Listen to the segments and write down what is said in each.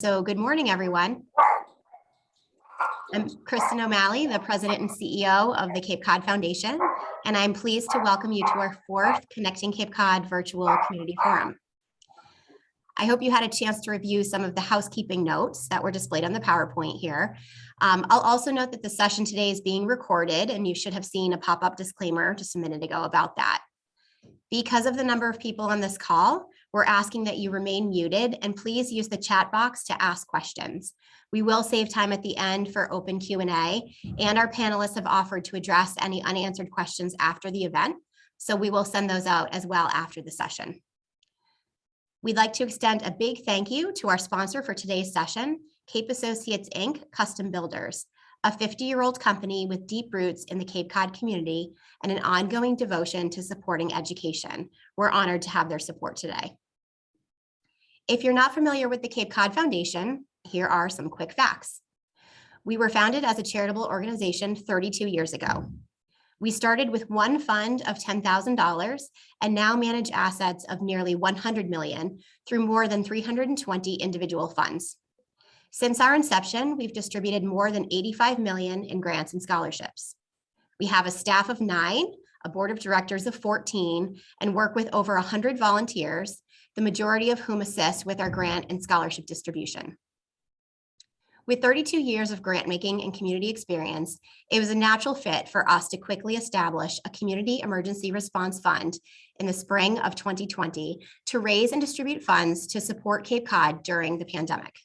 So good morning, everyone. I'm Kristin O'Malley, the President and CEO of the Cape Cod Foundation, and I'm pleased to welcome you to our fourth Connecting Cape Cod Virtual Community Forum. I hope you had a chance to review some of the housekeeping notes that were displayed on the PowerPoint here. I'll also note that the session today is being recorded, and you should have seen a pop-up disclaimer just a minute ago about that. Because of the number of people on this call, we're asking that you remain muted and please use the chat box to ask questions. We will save time at the end for open Q&A, and our panelists have offered to address any unanswered questions after the event, so we will send those out as well after the session. We'd like to extend a big thank you to our sponsor for today's session, Cape Associates Inc. Custom Builders, a 50-year-old company with deep roots in the Cape Cod community and an ongoing devotion to supporting education. We're honored to have their support today. If you're not familiar with the Cape Cod Foundation, here are some quick facts. We were founded as a charitable organization 32 years ago. We started with one fund of $10,000 and now manage assets of nearly $100 million through more than 320 individual funds. Since our inception, we've distributed more than $85 million in grants and scholarships. We have a staff of 9, a board of directors of 14, and work with over 100 volunteers, the majority of whom assist with our grant and scholarship distribution. With 32 years of grant making and community experience, it was a natural fit for us to quickly establish a community emergency response fund in the spring of 2020 to raise and distribute funds to support Cape Cod during the pandemic.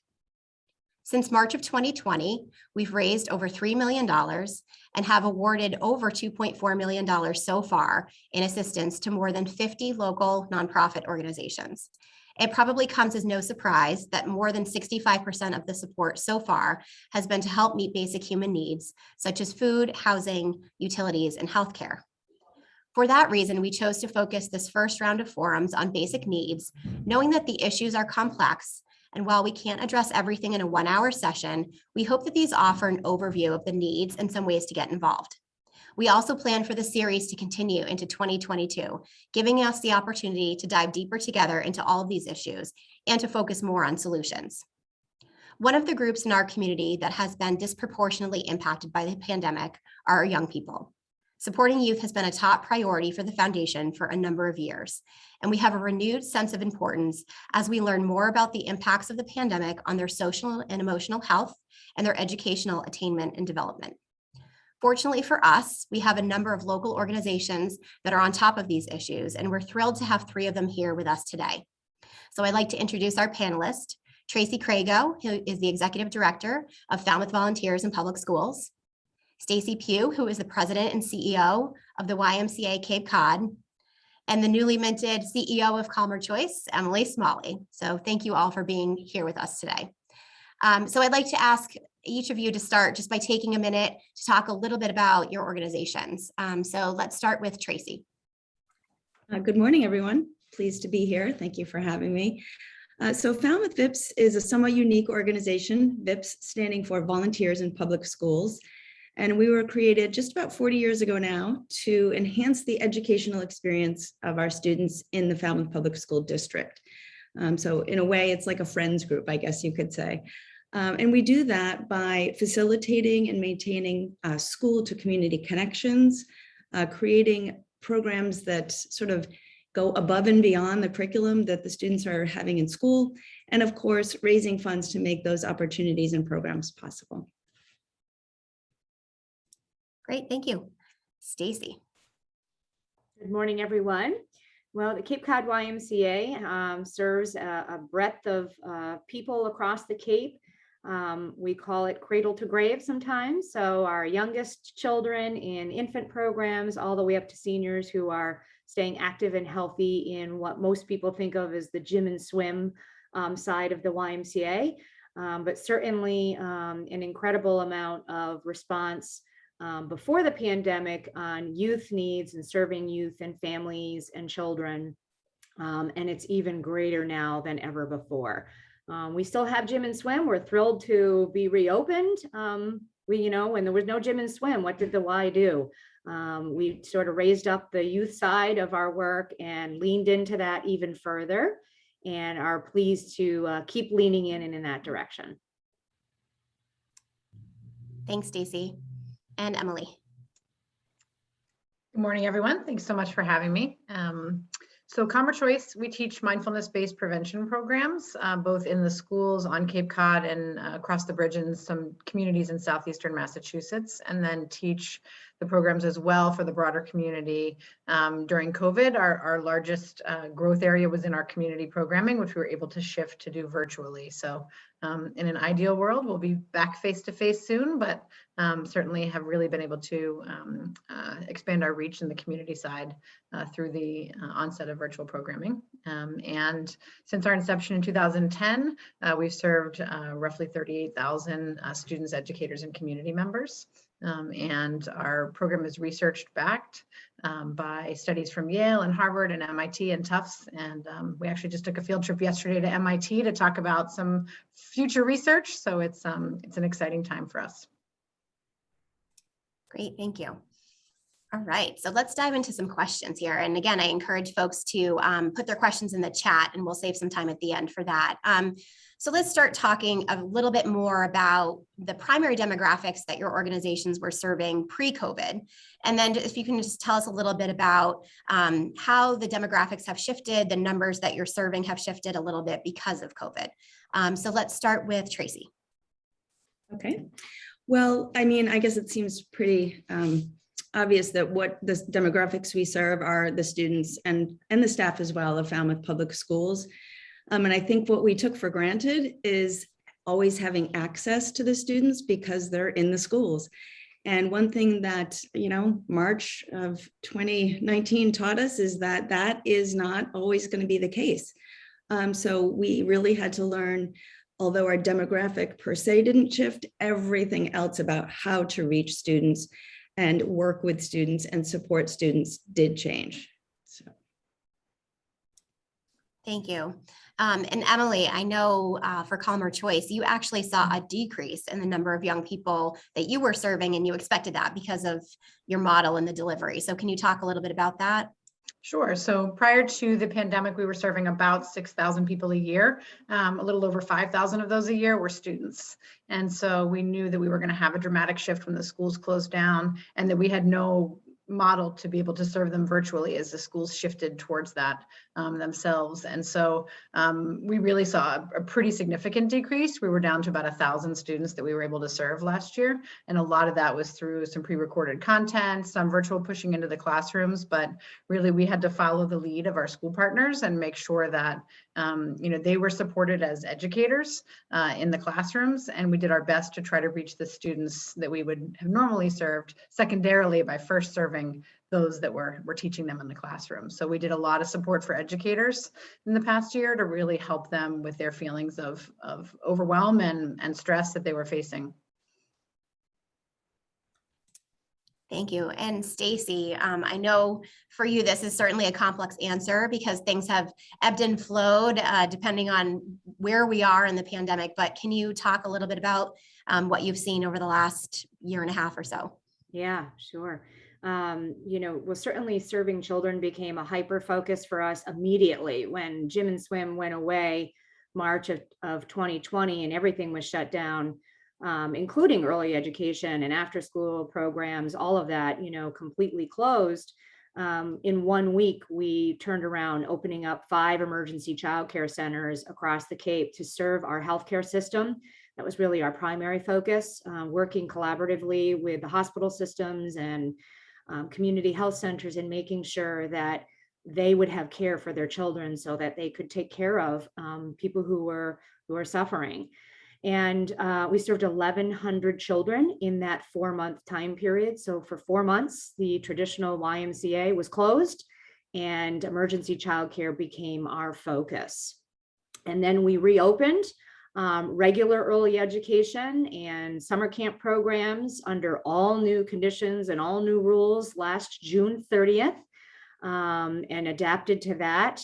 Since March of 2020, we've raised over $3 million and have awarded over $2.4 million so far in assistance to more than 50 local nonprofit organizations. It probably comes as no surprise that more than 65% of the support so far has been to help meet basic human needs, such as food, housing, utilities, and healthcare. For that reason, we chose to focus this first round of forums on basic needs, knowing that the issues are complex. And while we can't address everything in a 1-hour session, we hope that these offer an overview of the needs and some ways to get involved. We also plan for the series to continue into 2022, giving us the opportunity to dive deeper together into all of these issues and to focus more on solutions. One of the groups in our community that has been disproportionately impacted by the pandemic are our young people. Supporting youth has been a top priority for the foundation for a number of years, and we have a renewed sense of importance as we learn more about the impacts of the pandemic on their social and emotional health and their educational attainment and development. Fortunately for us, we have a number of local organizations that are on top of these issues, and we're thrilled to have 3 of them here with us today. So I'd like to introduce our panelist, Tracey Crago, who is the Executive Director of Falmouth Volunteers in Public Schools, Stacy Pugh, who is the President and CEO of the YMCA Cape Cod, and the newly minted CEO of Calmer Choice, Emily Smalley. So thank you all for being here with us today. So I'd like to ask each of you to start just by taking a minute to talk a little bit about your organizations. So let's start with Tracey. Good morning, everyone. Pleased to be here. Thank you for having me. So Falmouth VIPS is a somewhat unique organization, VIPS standing for Volunteers in Public Schools. And we were created just about 40 years ago now to enhance the educational experience of our students in the Falmouth Public School District. So in a way, it's like a friends group, I guess you could say. And we do that by facilitating and maintaining school to community connections, creating programs that sort of go above and beyond the curriculum that the students are having in school, and of course, raising funds to make those opportunities and programs possible. Great, thank you. Stacy. Good morning, everyone. Well, the Cape Cod YMCA serves a breadth of people across the Cape. We call it cradle to grave sometimes. So our youngest children in infant programs, all the way up to seniors who are staying active and healthy in what most people think of as the gym and swim side of the YMCA. But certainly an incredible amount of response before the pandemic on youth needs and serving youth and families and children. And it's even greater now than ever before. We still have gym and swim. We're thrilled to be reopened. When there was no gym and swim, what did the Y do? We sort of raised up the youth side of our work and leaned into that even further. and are pleased to keep leaning in and in that direction. Thanks, Stacy. And Emily. Good morning, everyone. Thanks so much for having me. So Calmer Choice, we teach mindfulness-based prevention programs, both in the schools on Cape Cod and across the bridge in some communities in southeastern Massachusetts, and then teach the programs as well for the broader community. During COVID, our largest growth area was in our community programming, which we were able to shift to do virtually. So in an ideal world, we'll be back face-to-face soon, but certainly have really been able to expand our reach in the community side through the onset of virtual programming. And since our inception in 2010, we've served roughly 38,000 students, educators, and community members. And our program is research backed by studies from Yale and Harvard and MIT and Tufts. And we actually just took a field trip yesterday to MIT to talk about some future research. So it's an exciting time for us. Great, thank you. All right, so let's dive into some questions here. And again, I encourage folks to put their questions in the chat, and we'll save some time at the end for that. So let's start talking a little bit more about the primary demographics that your organizations were serving pre-COVID. And then if you can just tell us a little bit about how the demographics have shifted, the numbers that you're serving have shifted a little bit because of COVID. So let's start with Tracey. Okay. Well, I mean, I guess it seems pretty obvious that what the demographics we serve are the students and the staff as well of Falmouth Public Schools. And I think what we took for granted is always having access to the students because they're in the schools. And one thing that, March of 2019 taught us is that that is not always going to be the case. So we really had to learn, although our demographic per se didn't shift, everything else about how to reach students and work with students and support students did change. So. Thank you. And Emily, I know for Calmer Choice, you actually saw a decrease in the number of young people that you were serving, and you expected that because of your model and the delivery. So can you talk a little bit about that? Sure. So prior to the pandemic, we were serving about 6,000 people a year. A little over 5,000 of those a year were students. And so we knew that we were going to have a dramatic shift when the schools closed down, and that we had no model to be able to serve them virtually as the schools shifted towards that themselves. And so we really saw a pretty significant decrease. We were down to about 1,000 students that we were able to serve last year. And a lot of that was through some pre-recorded content, some virtual pushing into the classrooms, but really we had to follow the lead of our school partners and make sure that they were supported as educators in the classrooms. And we did our best to try to reach the students that we would have normally served secondarily by first serving those that were teaching them in the classroom. So we did a lot of support for educators in the past year to really help them with their feelings of overwhelm and stress that they were facing. Thank you. And Stacy, I know for you, this is certainly a complex answer because things have ebbed and flowed depending on where we are in the pandemic, but can you talk a little bit about what you've seen over the last year and a half or so? Yeah, sure. Well, certainly serving children became a hyper focus for us immediately when gym and swim went away March of 2020 and everything was shut down, including early education and after school programs, all of that, completely closed. In 1 week, we turned around opening up 5 emergency childcare centers across the Cape to serve our healthcare system. That was really our primary focus, working collaboratively with the hospital systems and community health centers and making sure that they would have care for their children so that they could take care of people who were suffering. And we served 1,100 children in that 4-month time period. So for 4 months, the traditional YMCA was closed and emergency childcare became our focus. And then we reopened regular early education and summer camp programs under all new conditions and all new rules last June 30th and adapted to that.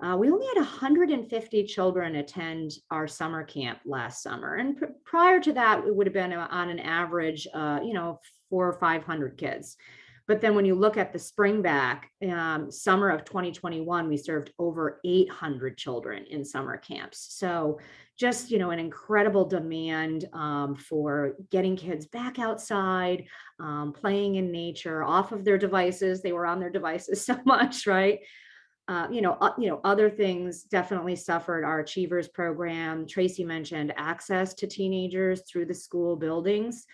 We only had 150 children attend our summer camp last summer. And prior to that, it would have been on an average, 400 or 500 kids. But then when you look at the spring back, summer of 2021, we served over 800 children in summer camps. So just, an incredible demand for getting kids back outside, playing in nature, off of their devices. They were on their devices so much, right? Other things definitely suffered. Our Achievers program, Tracey mentioned access to teenagers through the school buildings.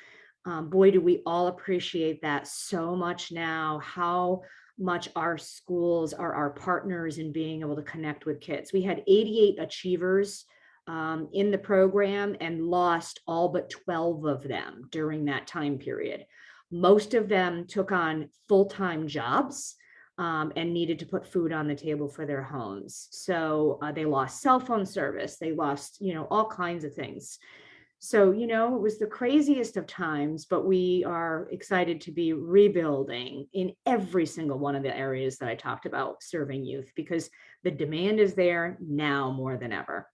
Boy, do we all appreciate that so much now, how much our schools are our partners in being able to connect with kids. We had 88 achievers in the program and lost all but 12 of them during that time period. Most of them took on full-time jobs and needed to put food on the table for their homes. So they lost cell phone service, they lost, all kinds of things. So, it was the craziest of times, but we are excited to be rebuilding in every single one of the areas that I talked about serving youth, because the demand is there now more than ever.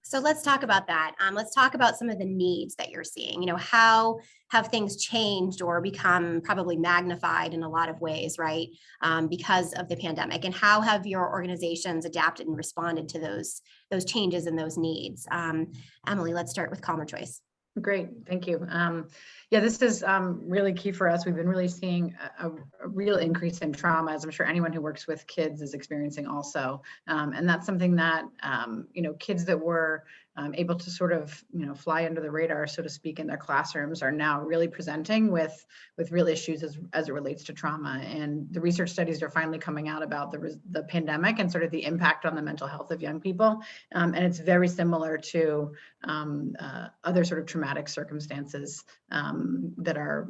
So let's talk about that. Let's talk about some of the needs that you're seeing. How have things changed or become probably magnified in a lot of ways, right? Because of the pandemic, and how have your organizations adapted and responded to those changes and those needs? Emily, let's start with Calmer Choice. Great, thank you. Yeah, this is really key for us. We've been really seeing a real increase in trauma, as I'm sure anyone who works with kids is experiencing also. And that's something that, kids that were able to sort of, fly under the radar, so to speak, in their classrooms are now really presenting with real issues as it relates to trauma. And the research studies are finally coming out about the pandemic and sort of the impact on the mental health of young people. And it's very similar to other sort of traumatic circumstances that are,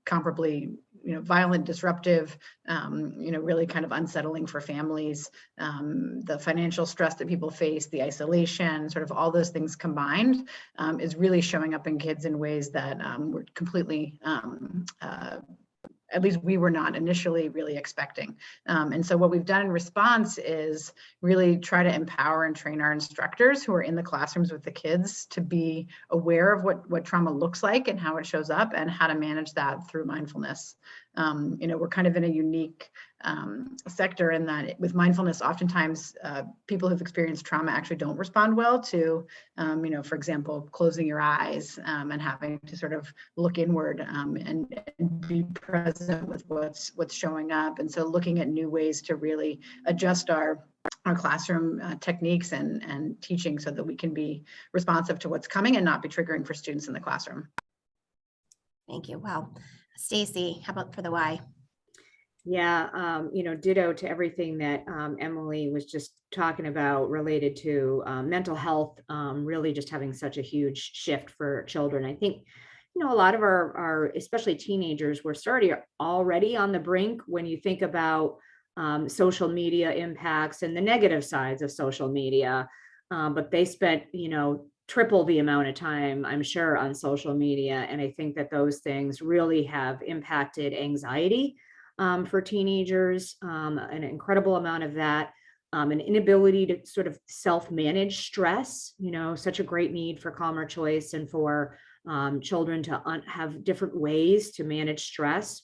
comparably, violent, disruptive, really kind of unsettling for families. The financial stress that people face, the isolation, sort of all those things combined is really showing up in kids in ways that were completely at least we were not initially really expecting. And so what we've done in response is really try to empower and train our instructors who are in the classrooms with the kids to be aware of what trauma looks like and how it shows up and how to manage that through mindfulness. We're kind of in a unique sector in that with mindfulness, oftentimes people who've experienced trauma actually don't respond well to, for example, closing your eyes and having to sort of look inward and be present with what's showing up. And so looking at new ways to really adjust our classroom techniques and teaching so that we can be responsive to what's coming and not be triggering for students in the classroom. Thank you. Wow. Stacey, how about for the why? Yeah, ditto to everything that Emily was just talking about related to mental health, really just having such a huge shift for children. I think, a lot of our especially teenagers were already on the brink when you think about social media impacts and the negative sides of social media, but they spent, triple the amount of time, I'm sure, on social media. And I think that those things really have impacted anxiety for teenagers, an incredible amount of that, an inability to sort of self-manage stress, such a great need for Calmer Choice and for children to have different ways to manage stress.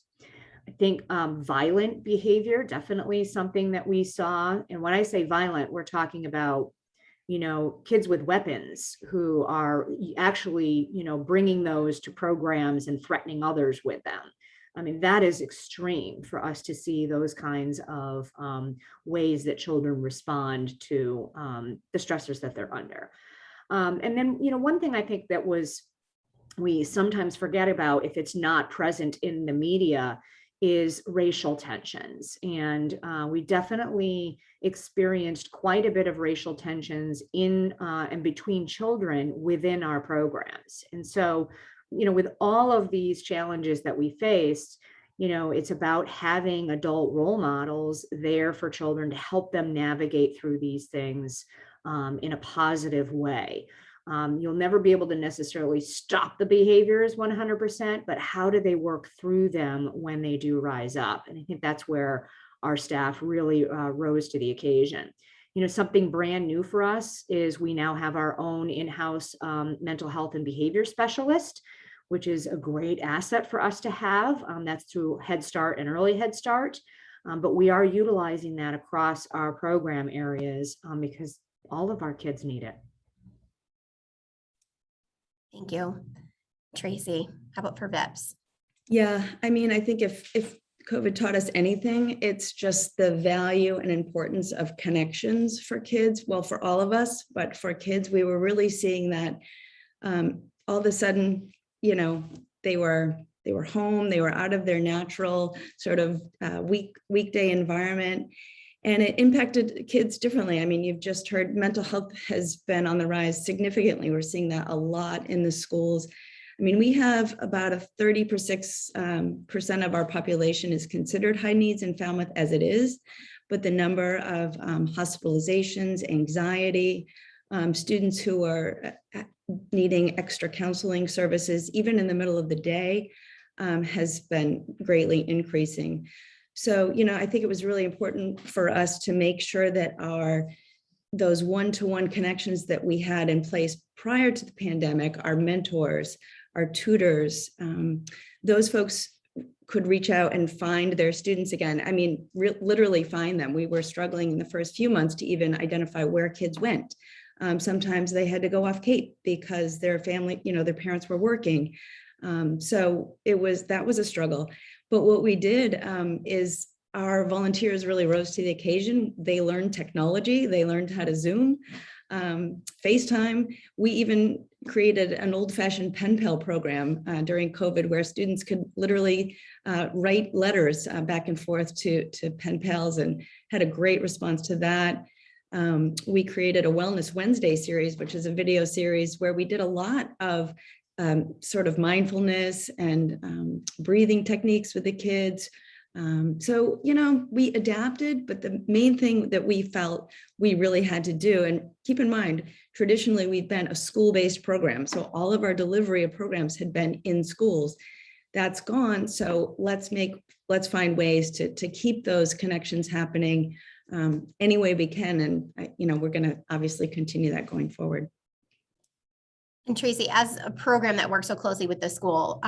I think violent behavior, definitely something that we saw. And when I say violent, we're talking about kids with weapons who are actually, bringing those to programs and threatening others with them. I mean, that is extreme for us to see those kinds of ways that children respond to the stressors that they're under. And then, one thing I think that we sometimes forget about if it's not present in the media is racial tensions. And we definitely experienced quite a bit of racial tensions in and between children within our programs. And so, with all of these challenges that we faced, it's about having adult role models there for children to help them navigate through these things in a positive way. You'll never be able to necessarily stop the behaviors 100%, but how do they work through them when they do rise up? And I think that's where our staff really rose to the occasion. Something brand new for us is we now have our own in-house mental health and behavior specialist. which is a great asset for us to have. That's through Head Start and Early Head Start. But we are utilizing that across our program areas because all of our kids need it. Thank you. Tracey, how about for VIPS? Yeah, I mean, I think if COVID taught us anything, it's just the value and importance of connections for kids. Well, for all of us, but for kids, we were really seeing that all of a sudden, you know, they were home, they were out of their natural sort of weekday environment, and it impacted kids differently. I mean, you've just heard mental health has been on the rise significantly. We're seeing that a lot in the schools. I mean, we have about a 36% of our population is considered high needs in Falmouth as it is, but the number of hospitalizations, anxiety, students who are needing extra counseling services, even in the middle of the day, has been greatly increasing. So, you know, I think it was really important for us to make sure that those one-to-one connections that we had in place prior to the pandemic, our mentors, our tutors, those folks could reach out and find their students again. I mean, literally find them. We were struggling in the first few months to even identify where kids went. Sometimes they had to go off Cape because their family, you know, their parents were working. So that was a struggle. But what we did is our volunteers really rose to the occasion. They learned technology. They learned how to Zoom, FaceTime. We even created an old-fashioned pen pal program during COVID where students could literally write letters back and forth to pen pals, and had a great response to that. We created a Wellness Wednesday series, which is a video series where we did a lot of sort of mindfulness and breathing techniques with the kids. So, you know, we adapted, but the main thing that we felt we really had to do, and keep in mind, traditionally we've been a school-based program. So all of our delivery of programs had been in schools. That's gone. So let's find ways to keep those connections happening any way we can. And, you know, we're going to obviously continue that going forward. And Tracey, as a program that works so closely with the school,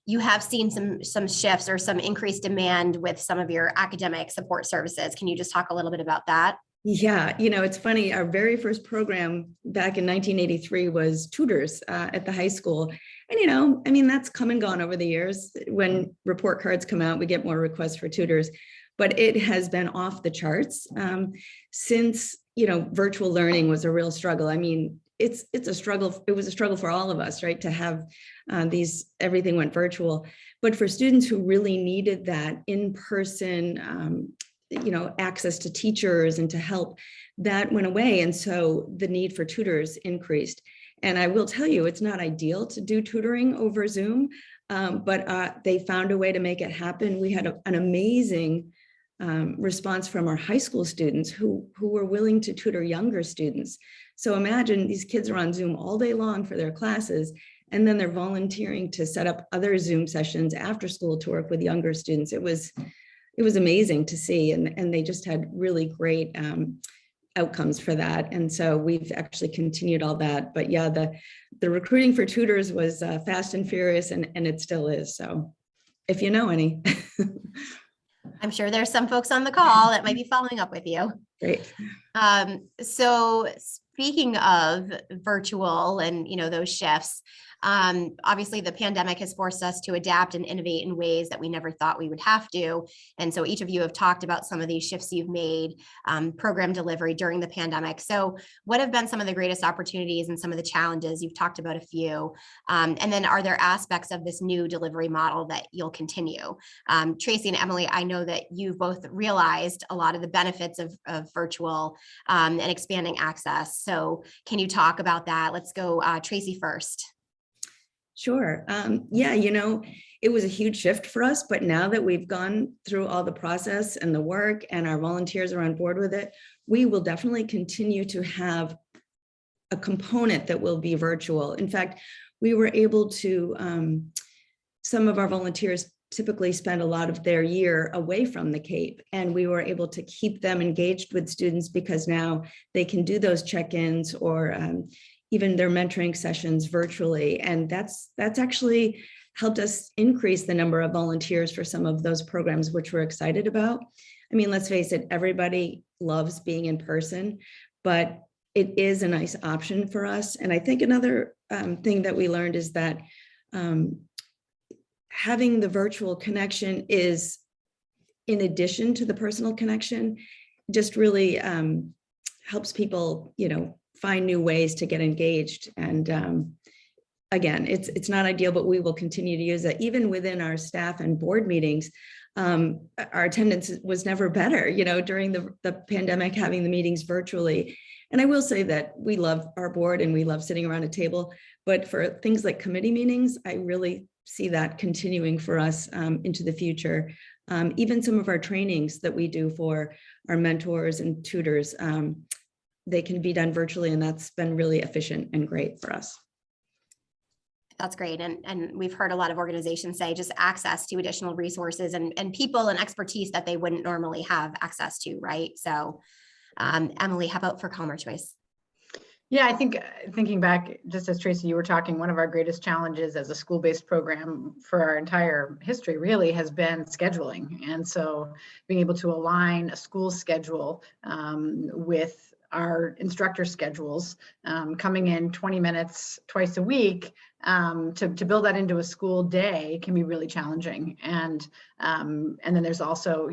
you have seen some shifts or some increased demand with some of your academic support services. Can you just talk a little bit about that? Yeah, you know, it's funny. Our very first program back in 1983 was tutors at the high school. And, you know, I mean, that's come and gone over the years. When report cards come out, we get more requests for tutors, but it has been off the charts since, you know, virtual learning was a real struggle. I mean, it's a struggle. It was a struggle for all of us, right? To have everything went virtual, but for students who really needed that in-person, you know, access to teachers and to help, that went away. And so the need for tutors increased. And I will tell you, it's not ideal to do tutoring over Zoom, but they found a way to make it happen. We had an amazing response from our high school students who were willing to tutor younger students. So imagine these kids are on Zoom all day long for their classes, and then they're volunteering to set up other Zoom sessions after school to work with younger students. It was amazing to see, and they just had really great outcomes for that. And so we've actually continued all that. But yeah, the recruiting for tutors was fast and furious, and it still is. So if you know any. I'm sure there's some folks on the call that might be following up with you. Great. So speaking of virtual and, you know, those shifts, obviously the pandemic has forced us to adapt and innovate in ways that we never thought we would have to. And so each of you have talked about some of these shifts you've made, program delivery during the pandemic. So what have been some of the greatest opportunities and some of the challenges? You've talked about a few. And then are there aspects of this new delivery model that you'll continue? Tracey and Emily, I know that you've both realized a lot of the benefits of virtual and expanding access. So can you talk about that? Let's go Tracey first. Sure. Yeah, you know, it was a huge shift for us, but now that we've gone through all the process and the work and our volunteers are on board with it, we will definitely continue to have a component that will be virtual. In fact, we were able to, some of our volunteers typically spend a lot of their year away from the Cape. And we were able to keep them engaged with students because now they can do those check-ins or even their mentoring sessions virtually. And that's actually helped us increase the number of volunteers for some of those programs, which we're excited about. I mean, let's face it, everybody loves being in person, but it is a nice option for us. And I think another thing that we learned is that having the virtual connection is, in addition to the personal connection, just really helps people, find new ways to get engaged. And again, it's not ideal, but we will continue to use it. Even within our staff and board meetings, our attendance was never better, during the pandemic, having the meetings virtually. And I will say that we love our board and we love sitting around a table, but for things like committee meetings, I really see that continuing for us into the future. Even some of our trainings that we do for our mentors and tutors, they can be done virtually, and that's been really efficient and great for us. That's great. And we've heard a lot of organizations say just access to additional resources and people and expertise that they wouldn't normally have access to, right? So Emily, how about for Calmer Choice? Yeah, I think thinking back, just as Tracey, you were talking, one of our greatest challenges as a school-based program for our entire history really has been scheduling. And so being able to align a school schedule with our instructor schedules, coming in 20 minutes twice a week, to build that into a school day can be really challenging. And then there's also,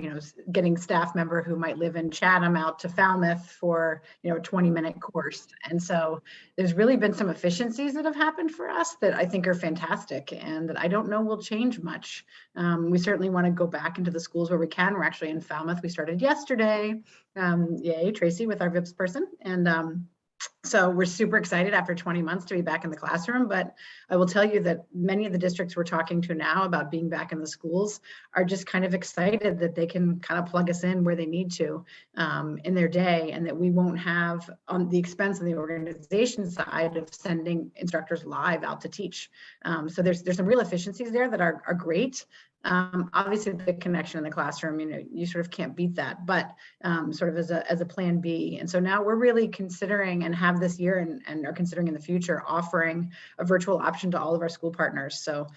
getting staff member who might live in Chatham out to Falmouth for, a 20-minute course. And so there's really been some efficiencies that have happened for us that I think are fantastic and that I don't know will change much. We certainly want to go back into the schools where we can. We're actually in Falmouth. We started yesterday. Yay, Tracey, with our VIPS person. And so we're super excited after 20 months to be back in the classroom. But I will tell you that many of the districts we're talking to now about being back in the schools are just kind of excited that they can kind of plug us in where they need to in their day, and that we won't have on the expense of the organization side of sending instructors live out to teach. So there's some real efficiencies there that are great. Obviously the connection in the classroom, you sort of can't beat that, but sort of as a plan B. And so now we're really considering and have this year and are considering in the future offering a virtual option to all of our school partners. So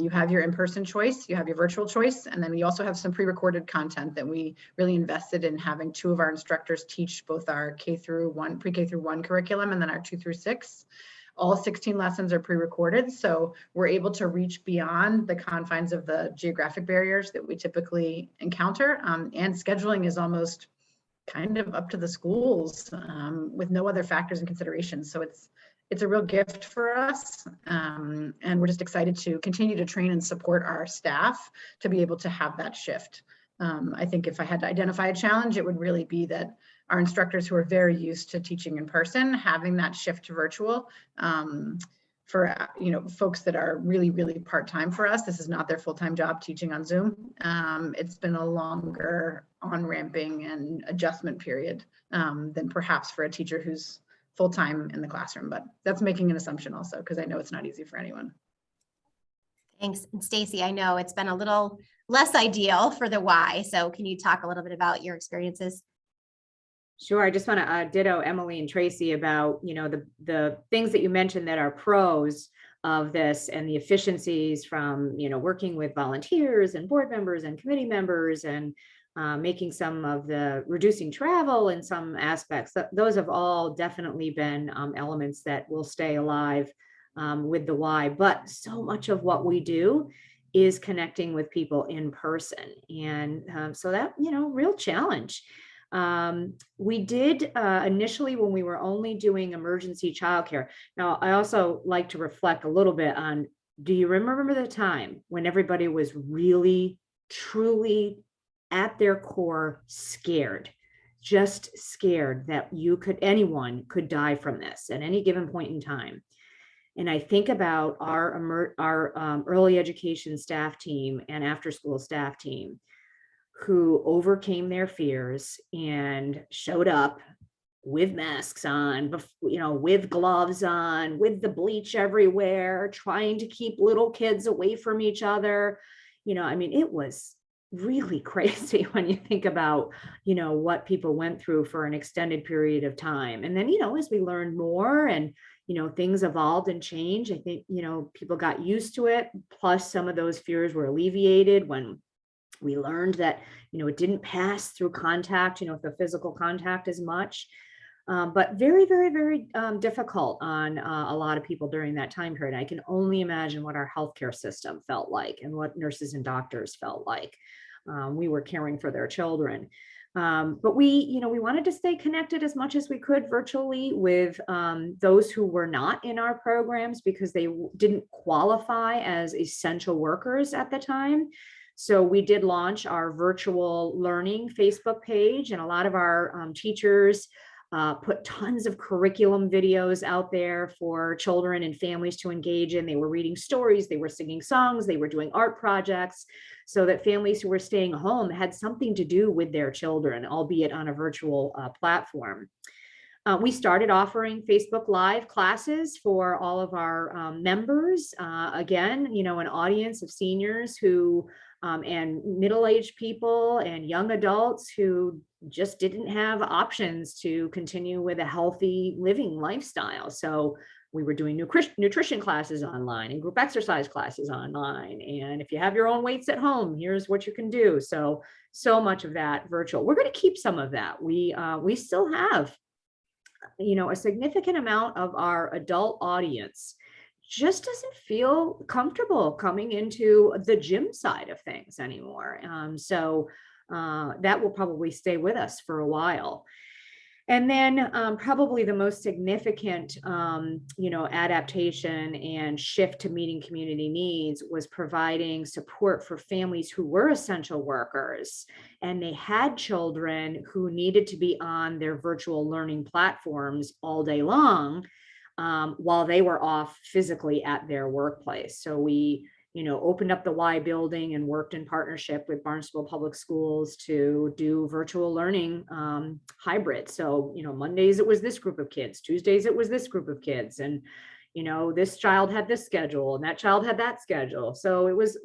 you have your in-person choice, you have your virtual choice, and then we also have some pre-recorded content that we really invested in having 2 of our instructors teach both our pre-K through 1 curriculum and then our 2 through 6. All 16 lessons are pre-recorded, so we're able to reach beyond the confines of the geographic barriers that we typically encounter. And scheduling is almost kind of up to the schools with no other factors and considerations. So it's a real gift for us, and we're just excited to continue to train and support our staff to be able to have that shift. I think if I had to identify a challenge, it would really be that our instructors who are very used to teaching in person, having that shift to virtual, for folks that are really, really part-time for us. This is not their full-time job teaching on Zoom. It's been a longer on-ramping and adjustment period than perhaps for a teacher who's full-time in the classroom, but that's making an assumption also, because I know it's not easy for anyone. Thanks. And Stacey, I know it's been a little less ideal for the Y. So can you talk a little bit about your experiences? Sure. I just want to ditto Emily and Tracey about, the things that you mentioned that are pros of this and the efficiencies from, working with volunteers and board members and committee members and making some of the reducing travel in some aspects. Those have all definitely been elements that will stay alive with the Y. But so much of what we do is connecting with people in person. And so that, real challenge. We did initially when we were only doing emergency childcare. Now, I also like to reflect a little bit on, do you remember the time when everybody was really, truly at their core scared, just scared that anyone could die from this at any given point in time? And I think about our early education staff team and after school staff team who overcame their fears and showed up with masks on, with gloves on, with the bleach everywhere, trying to keep little kids away from each other, I mean, it was really crazy when you think about, what people went through for an extended period of time. And then, as we learned more and, things evolved and changed, I think, people got used to it. Plus some of those fears were alleviated when we learned that, it didn't pass through contact, the physical contact as much. But very, very, very difficult on a lot of people during that time period. I can only imagine what our healthcare system felt like and what nurses and doctors felt like. We were caring for their children. But we wanted to stay connected as much as we could virtually with those who were not in our programs because they didn't qualify as essential workers at the time. So we did launch our virtual learning Facebook page, and a lot of our teachers put tons of curriculum videos out there for children and families to engage in. They were reading stories, they were singing songs, they were doing art projects, so that families who were staying home had something to do with their children, albeit on a virtual platform. We started offering Facebook Live classes for all of our members. Again, an audience of seniors who and middle-aged people and young adults who just didn't have options to continue with a healthy living lifestyle. So we were doing nutrition classes online and group exercise classes online. And if you have your own weights at home, here's what you can do. So much of that virtual. We're going to keep some of that. We still have, a significant amount of our adult audience just doesn't feel comfortable coming into the gym side of things anymore. So that will probably stay with us for a while. And then probably the most significant, adaptation and shift to meeting community needs was providing support for families who were essential workers and they had children who needed to be on their virtual learning platforms all day long while they were off physically at their workplace. So we opened up the Y building and worked in partnership with Barnstable Public Schools to do virtual learning hybrid. So, Mondays it was this group of kids, Tuesdays it was this group of kids. And, this child had this schedule and that child had that schedule. So it was,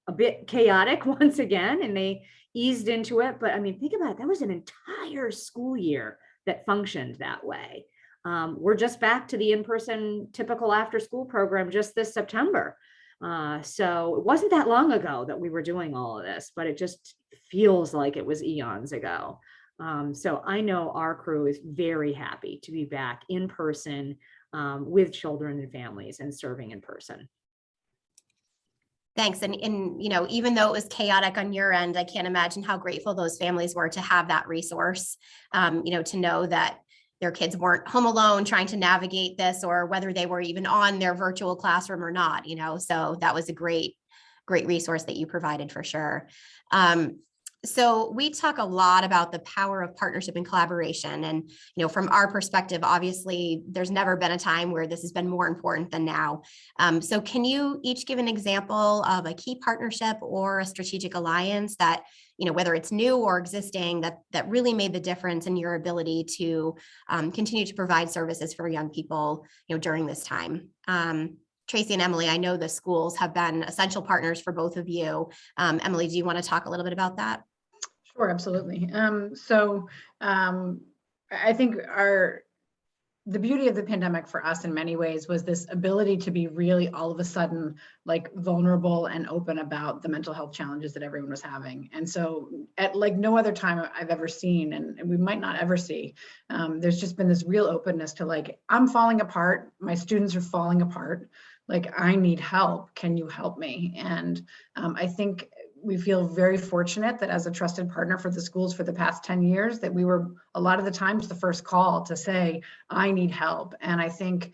a bit chaotic once again, and they eased into it. But I mean, think about it, that was an entire school year that functioned that way. We're just back to the in-person typical after-school program just this September. So it wasn't that long ago that we were doing all of this, but it just feels like it was eons ago. So I know our crew is very happy to be back in person with children and families and serving in person. Thanks. And even though it was chaotic on your end, I can't imagine how grateful those families were to have that resource, to know that their kids weren't home alone trying to navigate this, or whether they were even on their virtual classroom or not, so that was a great resource that you provided for sure. So we talk a lot about the power of partnership and collaboration. And, from our perspective, obviously, there's never been a time where this has been more important than now. So can you each give an example of a key partnership or a strategic alliance that, whether it's new or existing, that really made the difference in your ability to continue to provide services for young people, during this time? Tracey and Emily, I know the schools have been essential partners for both of you. Emily, do you want to talk a little bit about that? Sure, absolutely. I think the beauty of the pandemic for us in many ways was this ability to be really all of a sudden like vulnerable and open about the mental health challenges that everyone was having. And so at like no other time I've ever seen, and we might not ever see, there's just been this real openness to like, I'm falling apart, my students are falling apart, like I need help, can you help me? And I think we feel very fortunate that as a trusted partner for the schools for the past 10 years, that we were a lot of the times the first call to say, I need help. And I think,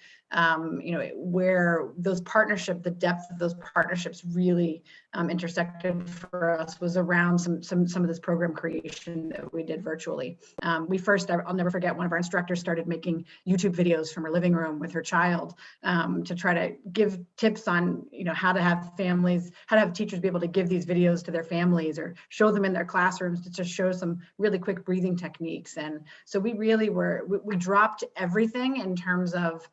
where those partnerships, the depth of those partnerships really intersected for us was around some of this program creation that we did virtually. I'll never forget, one of our instructors started making YouTube videos from her living room with her child to try to give tips on, how to have teachers be able to give these videos to their families or show them in their classrooms to just show some really quick breathing techniques. And so we really we dropped everything in terms of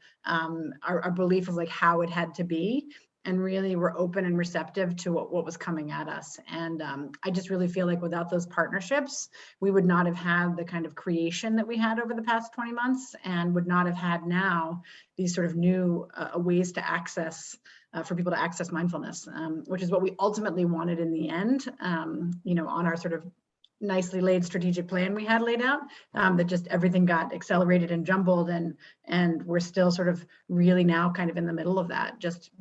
our belief of like how it had to be. and really were open and receptive to what was coming at us. And I just really feel like without those partnerships, we would not have had the kind of creation that we had over the past 20 months and would not have had now these sort of new ways to access, for people to access mindfulness, which is what we ultimately wanted in the end, you know, on our sort of nicely laid strategic plan we had laid out, that just everything got accelerated and jumbled, and we're still sort of really now kind of in the middle of that, just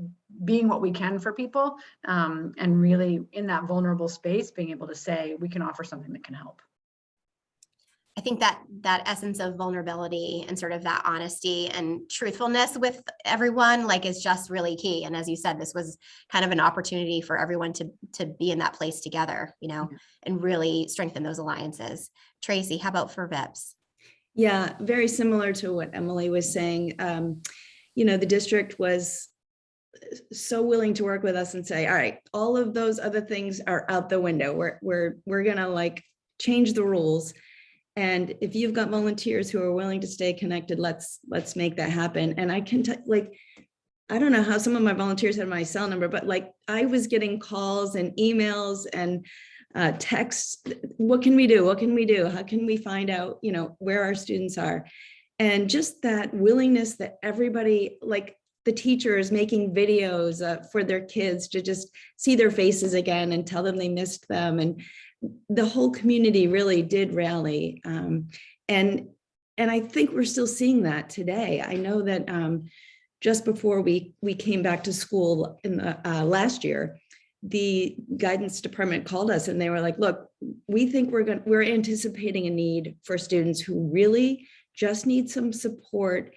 being what we can for people, and really in that vulnerable space, being able to say we can offer something that can help. I think that essence of vulnerability and sort of that honesty and truthfulness with everyone, like, is just really key. And as you said, this was kind of an opportunity for everyone to be in that place together, you know, and really strengthen those alliances. Tracey, how about for VIPS? Yeah, very similar to what Emily was saying. You know, the district was so willing to work with us and say, all right, all of those other things are out the window. We're gonna like change the rules. And if you've got volunteers who are willing to stay connected, let's make that happen. And I can like, I don't know how some of my volunteers had my cell number, but like I was getting calls and emails and texts. What can we do? What can we do? How can we find out, you know, where our students are? And just that willingness that everybody, like the teachers making videos for their kids to just see their faces again and tell them they missed them. And the whole community really did rally. And I think we're still seeing that today. I know that just before we came back to school in the last year, the guidance department called us and they were like, look, we think we're anticipating a need for students who really just need some support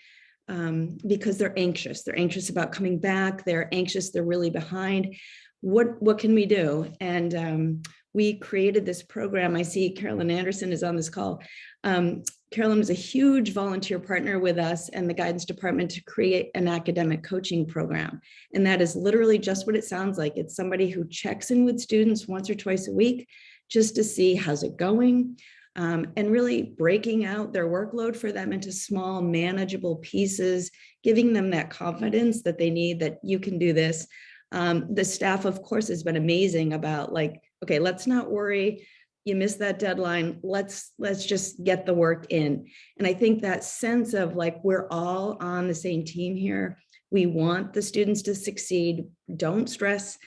because they're anxious. They're anxious about coming back. They're anxious. They're really behind. What can we do? And we created this program. I see Carolyn Anderson is on this call. Carolyn was a huge volunteer partner with us and the guidance department to create an academic coaching program. And that is literally just what it sounds like. It's somebody who checks in with students once or twice a week just to see how's it going, and really breaking out their workload for them into small, manageable pieces, giving them that confidence that they need, that you can do this. The staff, of course, has been amazing about like, okay, let's not worry. You missed that deadline. Let's just get the work in. And I think that sense of like, we're all on the same team here. We want the students to succeed. Don't stress.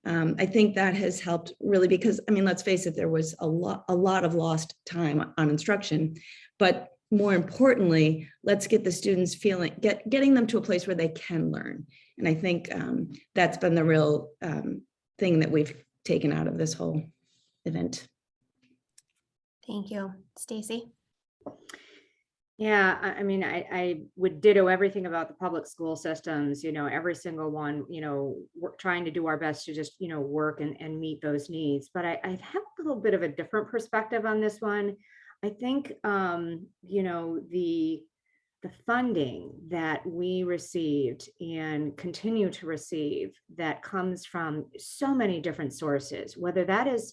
I think that has helped really because, I mean, let's face it, there was a lot of lost time on instruction, but more importantly, let's get the students getting them to a place where they can learn. And I think that's been the real thing that we've taken out of this whole event. Thank you. Stacey? Yeah, I mean, I would ditto everything about the public school systems, you know, every single one, you know, we're trying to do our best to just, you know, work and meet those needs. But I have a little bit of a different perspective on this one. I think, you know, the funding that we received and continue to receive that comes from so many different sources, whether that is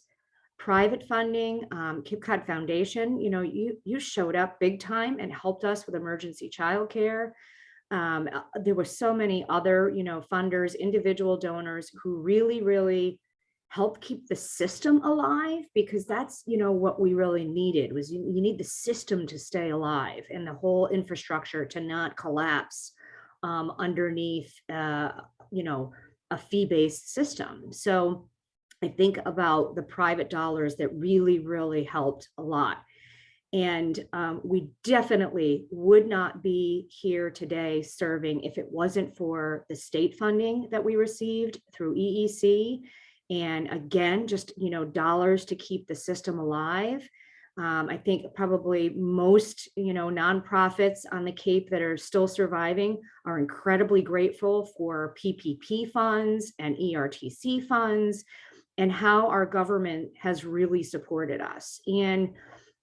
private funding, Cape Cod Foundation, you know, you showed up big time and helped us with emergency childcare. There were so many other, you know, funders, individual donors who really helped keep the system alive, because that's, you know, what we really needed was you need the system to stay alive and the whole infrastructure to not collapse underneath, you know, a fee-based system. So I think about the private dollars that really helped a lot. And we definitely would not be here today serving if it wasn't for the state funding that we received through EEC. And again, just, you know, dollars to keep the system alive. I think probably most, you know, nonprofits on the Cape that are still surviving are incredibly grateful for PPP funds and ERTC funds, and how our government has really supported us. And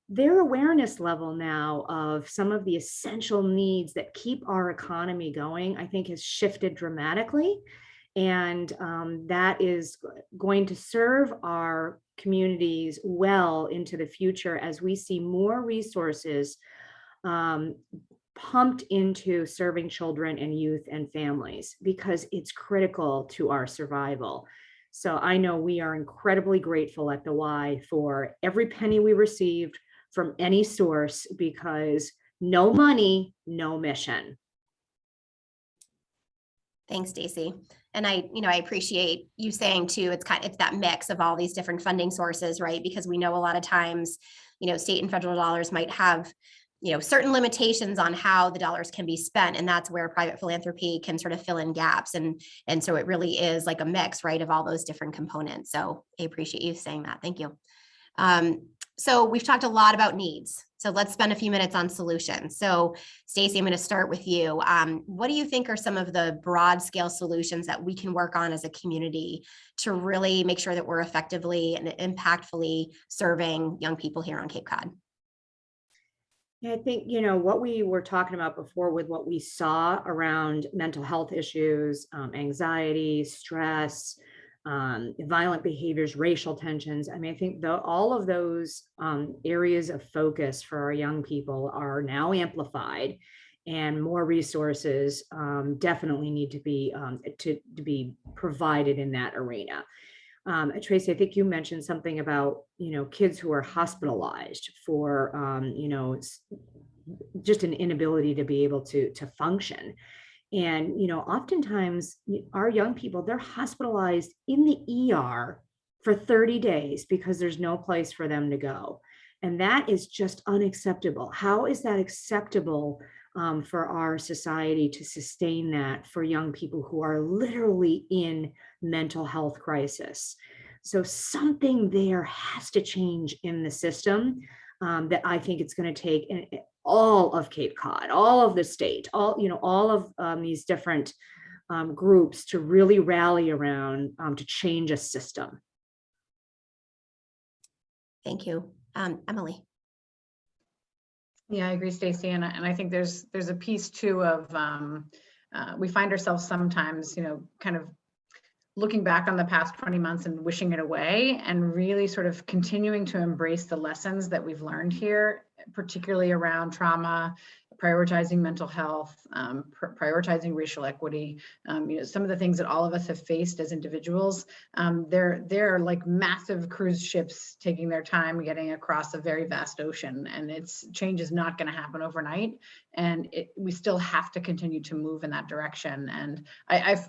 their awareness level now of some of the essential needs that keep our economy going, I think has shifted dramatically. And that is going to serve our communities well into the future as we see more resources pumped into serving children and youth and families because it's critical to our survival. So I know we are incredibly grateful at the Y for every penny we received from any source, because no money, no mission. Thanks, Stacy. And I appreciate you saying too, it's that mix of all these different funding sources, right? Because we know a lot of times, state and federal dollars might have, certain limitations on how the dollars can be spent. And that's where private philanthropy can sort of fill in gaps. And so it really is like a mix, right, of all those different components. So I appreciate you saying that. Thank you. So we've talked a lot about needs. So let's spend a few minutes on solutions. So Stacy, I'm going to start with you. What do you think are some of the broad scale solutions that we can work on as a community to really make sure that we're effectively and impactfully serving young people here on Cape Cod? Yeah, I think, what we were talking about before with what we saw around mental health issues, anxiety, stress, violent behaviors, racial tensions. I mean, I think all of those areas of focus for our young people are now amplified, and more resources definitely need to be provided in that arena. Tracey, I think you mentioned something about, kids who are hospitalized for, just an inability to be able to function. And, oftentimes our young people, they're hospitalized in the ER for 30 days because there's no place for them to go. And that is just unacceptable. How is that acceptable for our society to sustain that for young people who are literally in mental health crisis? So something there has to change in the system that I think it's going to take all of Cape Cod, all of the state, all of these different groups to really rally around to change a system. Thank you. Emily. Yeah, I agree, Stacy. And I think there's a piece too of we find ourselves sometimes, kind of looking back on the past 20 months and wishing it away, and really sort of continuing to embrace the lessons that we've learned here, particularly around trauma, prioritizing mental health, prioritizing racial equity. Some of the things that all of us have faced as individuals, they're like massive cruise ships taking their time getting across a very vast ocean, and change is not going to happen overnight. And we still have to continue to move in that direction. And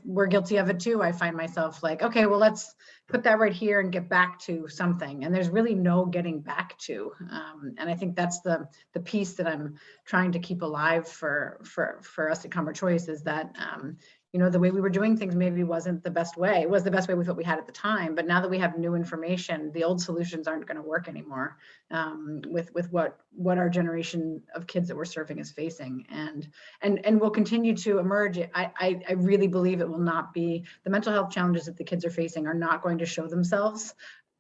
we're guilty of it too. I find myself like, okay, well, let's put that right here and get back to something. And there's really no getting back to. And I think that's the piece that I'm trying to keep alive for us at Commerce Choice, is that the way we were doing things maybe wasn't the best way. It was the best way we thought we had at the time, but now that we have new information, the old solutions aren't going to work anymore with what our generation of kids that we're serving is facing, and will continue to emerge. I really believe it will not be, the mental health challenges that the kids are facing are not going to show themselves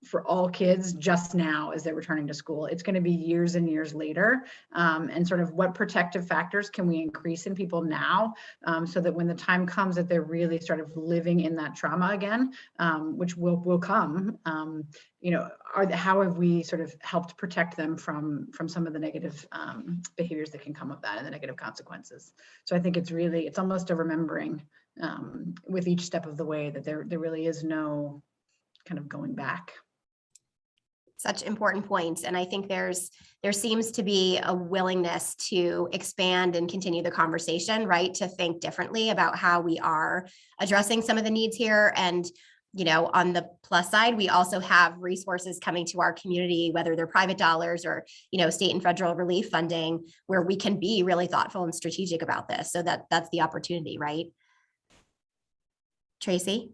for all kids just now as they're returning to school. It's going to be years and years later, and sort of what protective factors can we increase in people now, so that when the time comes that they're really sort of living in that trauma again, which will come, how have we sort of helped protect them from some of the negative behaviors that can come of that and the negative consequences. So I think it's almost a remembering with each step of the way that there really is no kind of going back. Such important points. And I think there seems to be a willingness to expand and continue the conversation, right? To think differently about how we are addressing some of the needs here. And, on the plus side, we also have resources coming to our community, whether they're private dollars or, state and federal relief funding, where we can be really thoughtful and strategic about this. So that's the opportunity, right? Tracey?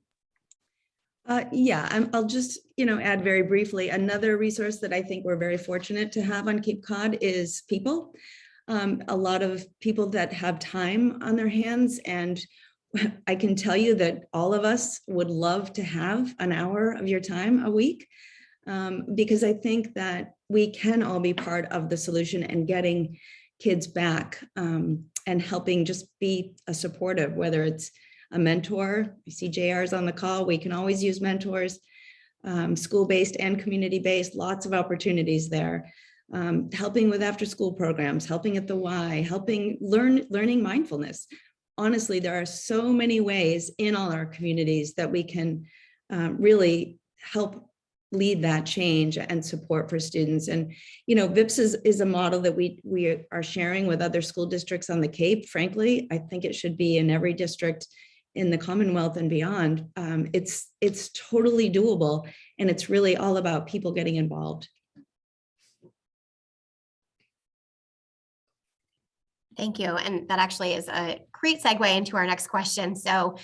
I'll just, add very briefly. Another resource that I think we're very fortunate to have on Cape Cod is people. A lot of people that have time on their hands. And I can tell you that all of us would love to have an hour of your time a week, because I think that we can all be part of the solution and getting kids back and helping just be a supportive, whether it's a mentor. I see JR's on the call. We can always use mentors, school-based and community-based, lots of opportunities there. helping with after-school programs, helping at the Y, helping learning mindfulness. Honestly, there are so many ways in all our communities that we can really help lead that change and support for students. And, you know, VIPS is a model that we are sharing with other school districts on the Cape. Frankly, I think it should be in every district in the Commonwealth and beyond. It's totally doable, and it's really all about people getting involved. Thank you. And that actually is a great segue into our next question. So,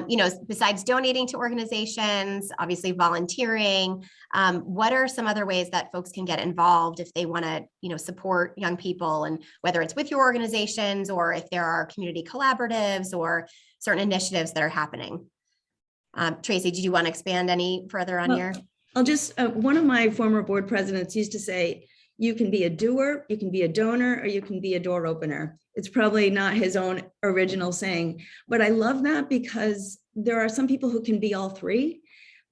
you know, besides donating to organizations, obviously volunteering, what are some other ways that folks can get involved if they want to, you know, support young people, and whether it's with your organizations or if there are community collaboratives or certain initiatives that are happening? Tracey, did you want to expand any further on your? I'll just, one of my former board presidents used to say, you can be a doer, you can be a donor, or you can be a door opener. It's probably not his own original saying, but I love that because there are some people who can be all three,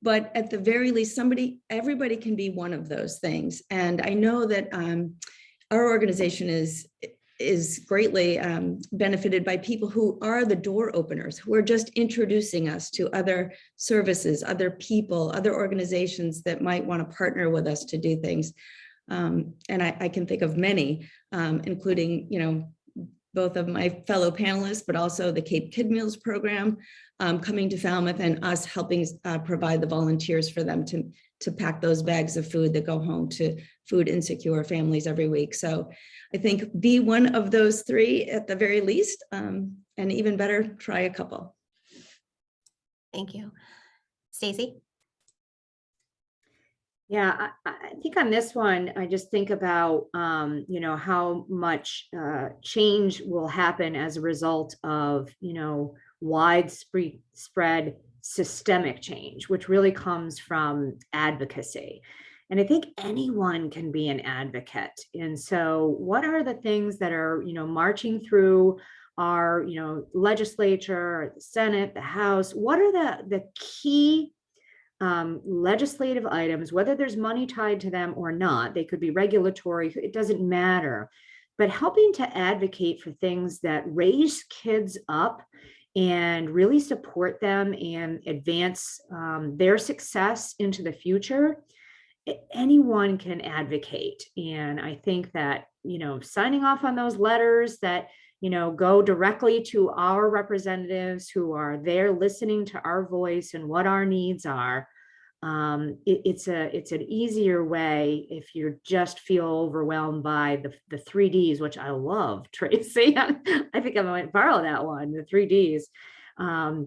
but at the very least, everybody can be one of those things. And I know that our organization is greatly benefited by people who are the door openers, who are just introducing us to other services, other people, other organizations that might want to partner with us to do things. And I can think of many, including, you know, both of my fellow panelists, but also the Cape Kid Meals program coming to Falmouth and us helping provide the volunteers for them to pack those bags of food that go home to food insecure families every week. So I think be one of those three at the very least, and even better, try a couple. Thank you. Stacey? Yeah, I think on this one, I just think about, you know, how much change will happen as a result of, you know, widespread systemic change, which really comes from advocacy. And I think anyone can be an advocate. And so what are the things that are, you know, marching through our, you know, legislature, the Senate, the House? What are the key legislative items, whether there's money tied to them or not? They could be regulatory, it doesn't matter, but helping to advocate for things that raise kids up and really support them and advance their success into the future. Anyone can advocate. And I think that, you know, signing off on those letters that, you know, go directly to our representatives who are there listening to our voice and what our needs are. It's an easier way if you just feel overwhelmed by the 3Ds, which I love, Tracey. I think I might borrow that one, the 3Ds.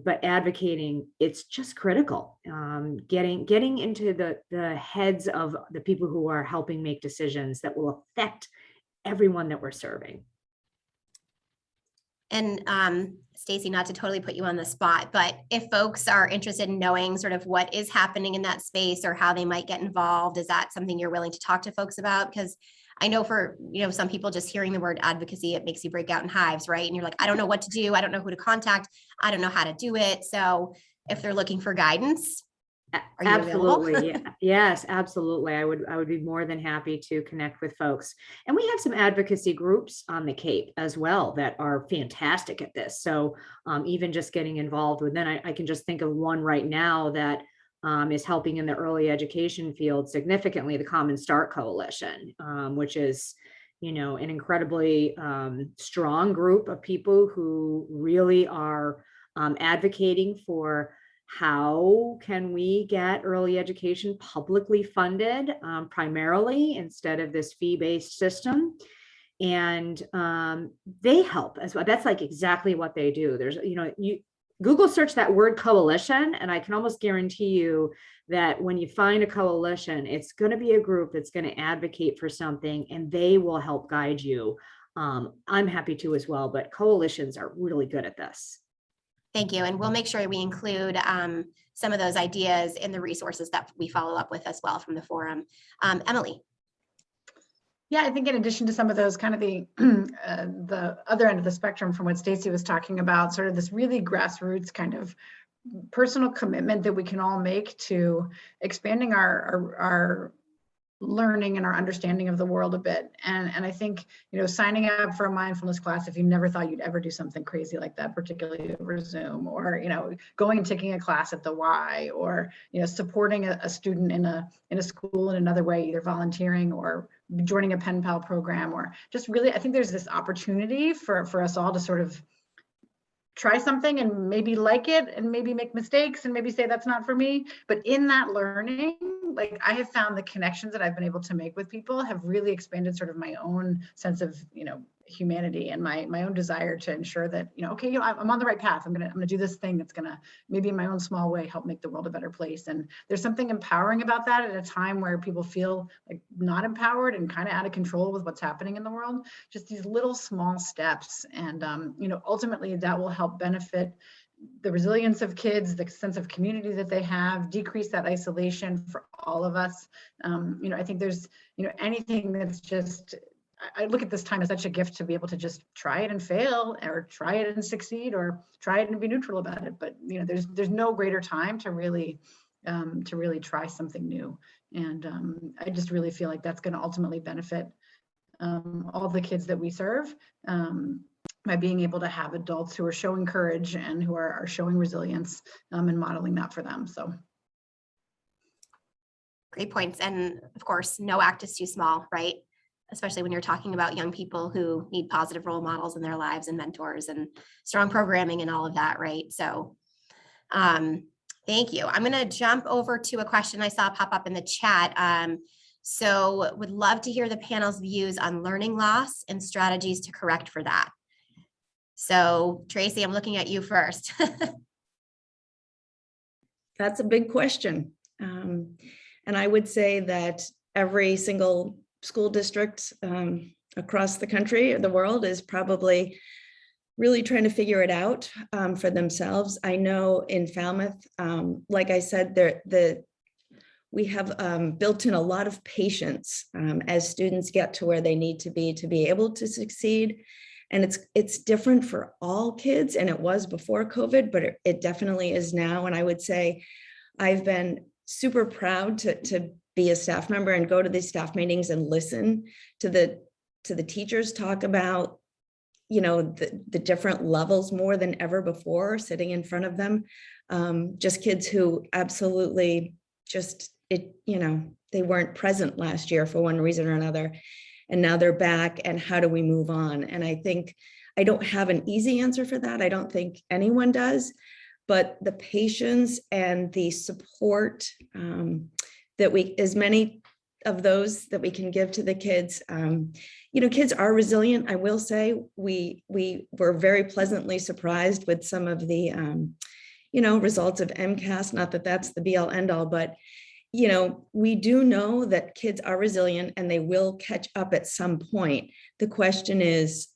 But advocating, it's just critical. Getting into the heads of the people who are helping make decisions that will affect everyone that we're serving. And Stacey, not to totally put you on the spot, but if folks are interested in knowing sort of what is happening in that space or how they might get involved, is that something you're willing to talk to folks about? Because I know for, you know, some people just hearing the word advocacy, it makes you break out in hives, right? And you're like, I don't know what to do. I don't know who to contact. I don't know how to do it. So if they're looking for guidance, are you Absolutely. available? Yes, absolutely. I would be more than happy to connect with folks. And we have some advocacy groups on the Cape as well that are fantastic at this. So even just getting involved with them, I can just think of one right now that is helping in the early education field significantly, the Common Start Coalition, which is, you know, an incredibly strong group of people who really are advocating for how can we get early education publicly funded primarily instead of this fee-based system. And they help as well. That's like exactly what they do. There's, you know, you Google search that word coalition, and I can almost guarantee you that when you find a coalition, it's going to be a group that's going to advocate for something, and they will help guide you. I'm happy to as well, but coalitions are really good at this. Thank you. And we'll make sure we include some of those ideas in the resources that we follow up with as well from the forum. Emily. Yeah, I think in addition to some of those kind of the other end of the spectrum from what Stacey was talking about, sort of this really grassroots kind of personal commitment that we can all make to expanding our learning and our understanding of the world a bit. And I think, signing up for a mindfulness class, if you never thought you'd ever do something crazy like that, particularly over Zoom, or, going and taking a class at the Y, or, supporting a student in a school in another way, either volunteering or joining a pen pal program, or just really, I think there's this opportunity for us all to sort of try something and maybe like it and maybe make mistakes and maybe say that's not for me. But in that learning, like, I have found the connections that I've been able to make with people have really expanded sort of my own sense of, humanity, and my own desire to ensure that, okay, I'm on the right path. I'm gonna do this thing that's gonna, maybe in my own small way, help make the world a better place. And there's something empowering about that at a time where people feel like not empowered and kind of out of control with what's happening in the world. Just these little small steps, and ultimately that will help benefit the resilience of kids, the sense of community that they have, decrease that isolation for all of us. I think there's, anything that's just, I look at this time as such a gift to be able to just try it and fail, or try it and succeed, or try it and be neutral about it. But there's no greater time to really try something new. And I just really feel like that's going to ultimately benefit all the kids that we serve, by being able to have adults who are showing courage and who are showing resilience, and modeling that for them. So. Great points. And of course, no act is too small, right? Especially when you're talking about young people who need positive role models in their lives and mentors and strong programming and all of that, right? So thank you. I'm going to jump over to a question I saw pop up in the chat. So would love to hear the panel's views on learning loss and strategies to correct for that. So Tracey, I'm looking at you first. That's a big question. And I would say that every single school district across the country or the world is probably really trying to figure it out for themselves. I know in Falmouth, like I said, we have built in a lot of patience as students get to where they need to be able to succeed. And it's different for all kids, and it was before COVID, but it definitely is now. And I would say I've been super proud to be a staff member and go to these staff meetings and listen to the teachers talk about, the different levels more than ever before, sitting in front of them. Just kids who absolutely they weren't present last year for one reason or another. And now they're back, and how do we move on? And I think I don't have an easy answer for that. I don't think anyone does, but the patience and the support that as many of those that we can give to the kids, kids are resilient. I will say we were very pleasantly surprised with some of the, results of MCAS, not that that's the be all end all, but we do know that kids are resilient and they will catch up at some point. The question is,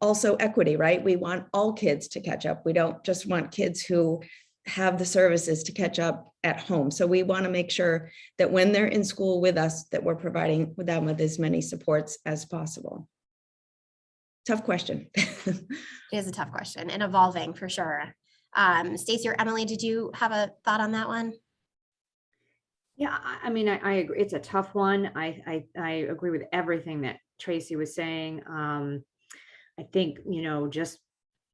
also equity, right? We want all kids to catch up. We don't just want kids who have the services to catch up at home. So we want to make sure that when they're in school with us, that we're providing them with as many supports as possible. Tough question. It is a tough question and evolving for sure. Stacey or Emily, did you have a thought on that one? Yeah, I mean, I agree. It's a tough one. I agree with everything that Tracey was saying. I think, just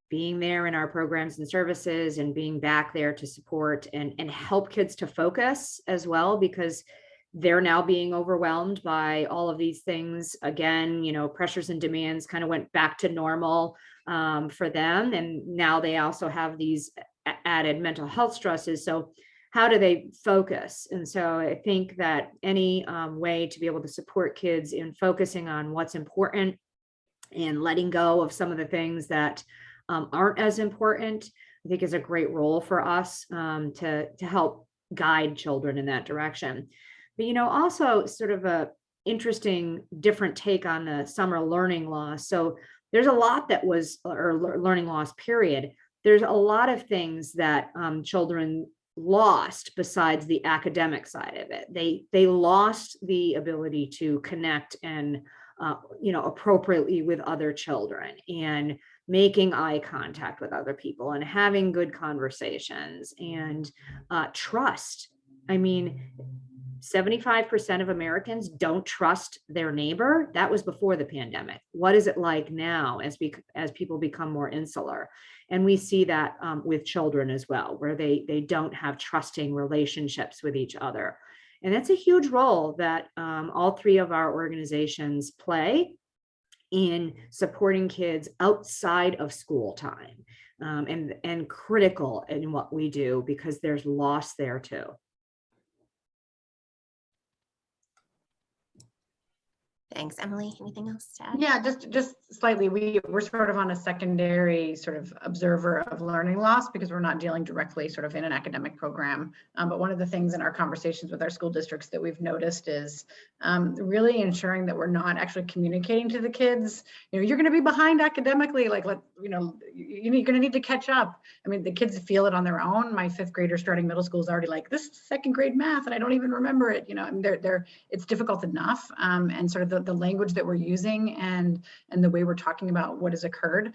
being there in our programs and services and being back there to support and help kids to focus as well, because they're now being overwhelmed by all of these things. Again, pressures and demands kind of went back to normal for them. And now they also have these added mental health stresses. So how do they focus? And so I think that any way to be able to support kids in focusing on what's important and letting go of some of the things that aren't as important, I think is a great role for us to help guide children in that direction. But, also sort of a interesting different take on the summer learning loss. So there's a lot that was, or learning loss period. There's a lot of things that children lost besides the academic side of it. They lost the ability to connect and appropriately with other children, and making eye contact with other people, and having good conversations, and trust. I mean, 75% of Americans don't trust their neighbor. That was before the pandemic. What is it like now as people become more insular? And we see that with children as well, where they don't have trusting relationships with each other. And that's a huge role that all three of our organizations play in supporting kids outside of school time, and critical in what we do, because there's loss there too. Thanks, Emily. Anything else to add? Yeah, just slightly. We're sort of on a secondary sort of observer of learning loss because we're not dealing directly sort of in an academic program. But one of the things in our conversations with our school districts that we've noticed is really ensuring that we're not actually communicating to the kids, you're going to be behind academically, like, you're going to need to catch up. I mean, the kids feel it on their own. My 5th grader starting middle school is already like, this is 2nd grade math and I don't even remember it. And it's difficult enough. And sort of the language that we're using and the way we're talking about what has occurred,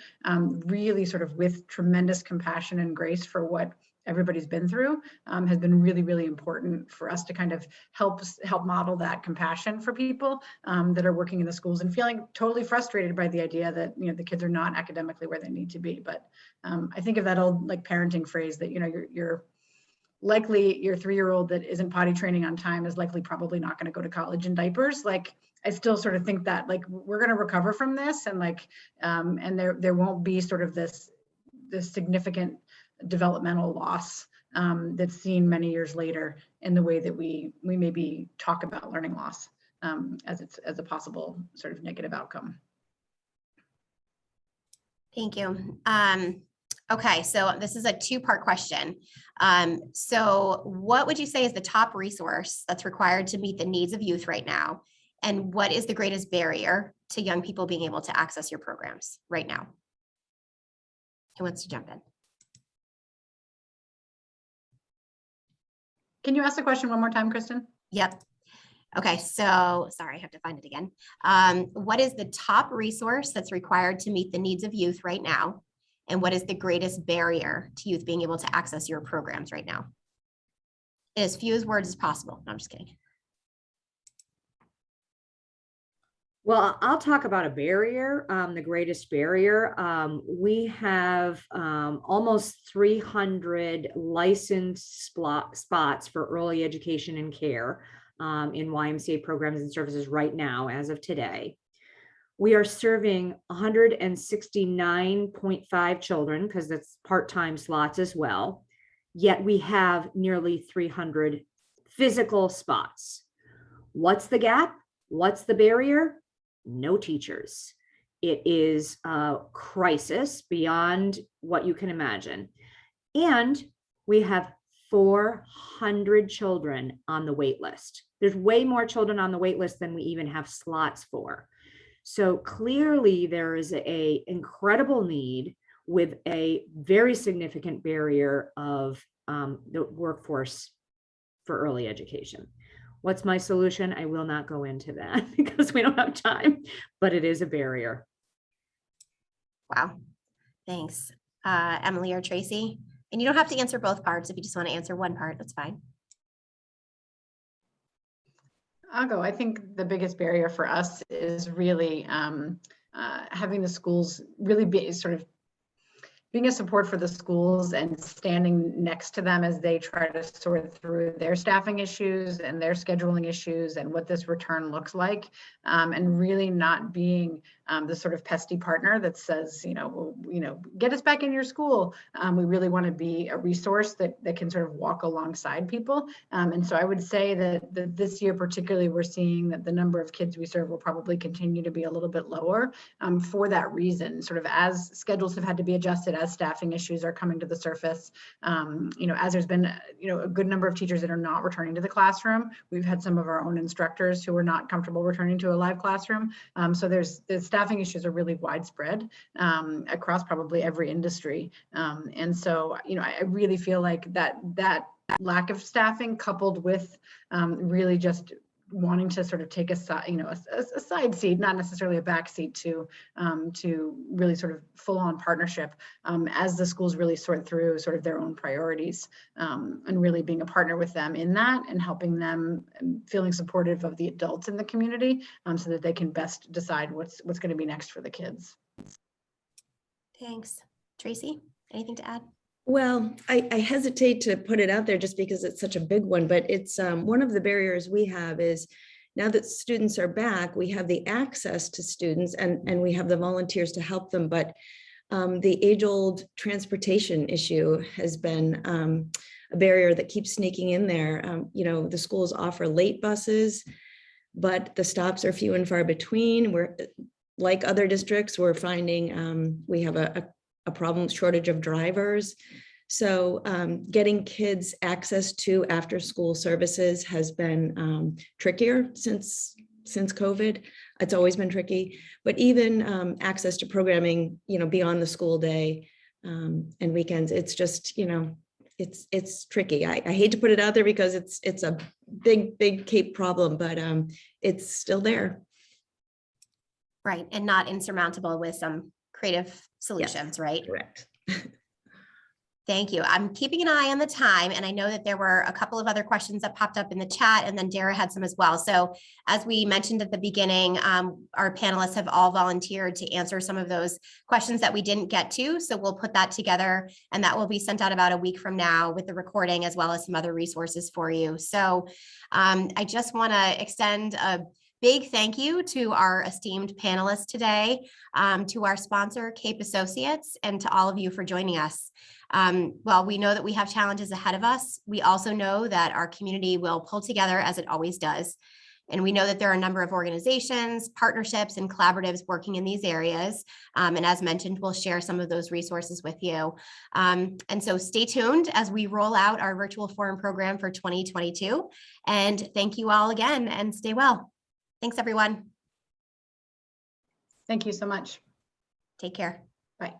really sort of with tremendous compassion and grace for what everybody's been through, has been really, really important for us to kind of help model that compassion for people that are working in the schools and feeling totally frustrated by the idea that the kids are not academically where they need to be. But I think of that old like parenting phrase that you're likely your 3-year-old that isn't potty training on time is likely probably not going to go to college in diapers. Like, I still sort of think that like we're going to recover from this, and like and there won't be sort of this significant developmental loss that's seen many years later in the way that we maybe talk about learning loss as a possible sort of negative outcome. Thank you. Okay, so this is a 2-part question. So what would you say is the top resource that's required to meet the needs of youth right now? And what is the greatest barrier to young people being able to access your programs right now? Who wants to jump in? Can you ask the question one more time, Kristin? Yep. Okay, so sorry, I have to find it again. What is the top resource that's required to meet the needs of youth right now? And what is the greatest barrier to youth being able to access your programs right now? As few as words as possible. No, I'm just kidding. Well, I'll talk about a barrier, the greatest barrier. We have almost 300 licensed spots for early education and care in YMCA programs and services right now, as of today. We are serving 169.5 children, because that's part-time slots as well. Yet we have nearly 300 physical spots. What's the gap? What's the barrier? No teachers. It is a crisis beyond what you can imagine. And we have 400 children on the wait list. There's way more children on the wait list than we even have slots for. So clearly there is an incredible need with a very significant barrier of the workforce for early education. What's my solution? I will not go into that because we don't have time, but it is a barrier. Wow, thanks. Emily or Tracey? And you don't have to answer both parts. If you just want to answer one part, that's fine. I'll go. I think the biggest barrier for us is really having the schools really be sort of being a support for the schools and standing next to them as they try to sort through their staffing issues and their scheduling issues and what this return looks like, and really not being the sort of pesky partner that says, get us back in your school. We really want to be a resource that can sort of walk alongside people. And so I would say that this year particularly, we're seeing that the number of kids we serve will probably continue to be a little bit lower for that reason, sort of as schedules have had to be adjusted, as staffing issues are coming to the surface, as there's been, a good number of teachers that are not returning to the classroom. We've had some of our own instructors who are not comfortable returning to a live classroom. So the staffing issues are really widespread across probably every industry. And so, I really feel like that lack of staffing coupled with really just wanting to sort of take a side, a side seat, not necessarily a back seat to really sort of full on partnership as the schools really sort through sort of their own priorities, and really being a partner with them in that and helping them, feeling supportive of the adults in the community so that they can best decide what's going to be next for the kids. Thanks. Tracey, anything to add? Well, I hesitate to put it out there just because it's such a big one, but it's one of the barriers we have is now that students are back, we have the access to students and we have the volunteers to help them, but the age-old transportation issue has been a barrier that keeps sneaking in there. The schools offer late buses, but the stops are few and far between. We're like other districts, we're finding we have a problem, shortage of drivers. So getting kids access to after school services has been trickier since COVID. It's always been tricky, but even access to programming, beyond the school day and weekends, it's just, it's tricky. I hate to put it out there because it's a big Cape problem, but it's still there. Right, and not insurmountable with some creative solutions, Yes, right? correct. Thank you. I'm keeping an eye on the time, and I know that there were a couple of other questions that popped up in the chat, and then Dara had some as well. So as we mentioned at the beginning, our panelists have all volunteered to answer some of those questions that we didn't get to. So we'll put that together, and that will be sent out about a week from now with the recording as well as some other resources for you. So I just want to extend a big thank you to our esteemed panelists today, to our sponsor, Cape Associates, and to all of you for joining us. While we know that we have challenges ahead of us, we also know that our community will pull together as it always does. And we know that there are a number of organizations, partnerships, and collaboratives working in these areas. And as mentioned, we'll share some of those resources with you. And so stay tuned as we roll out our virtual forum program for 2022. And thank you all again, and stay well. Thanks, everyone. Thank you so much. Take care.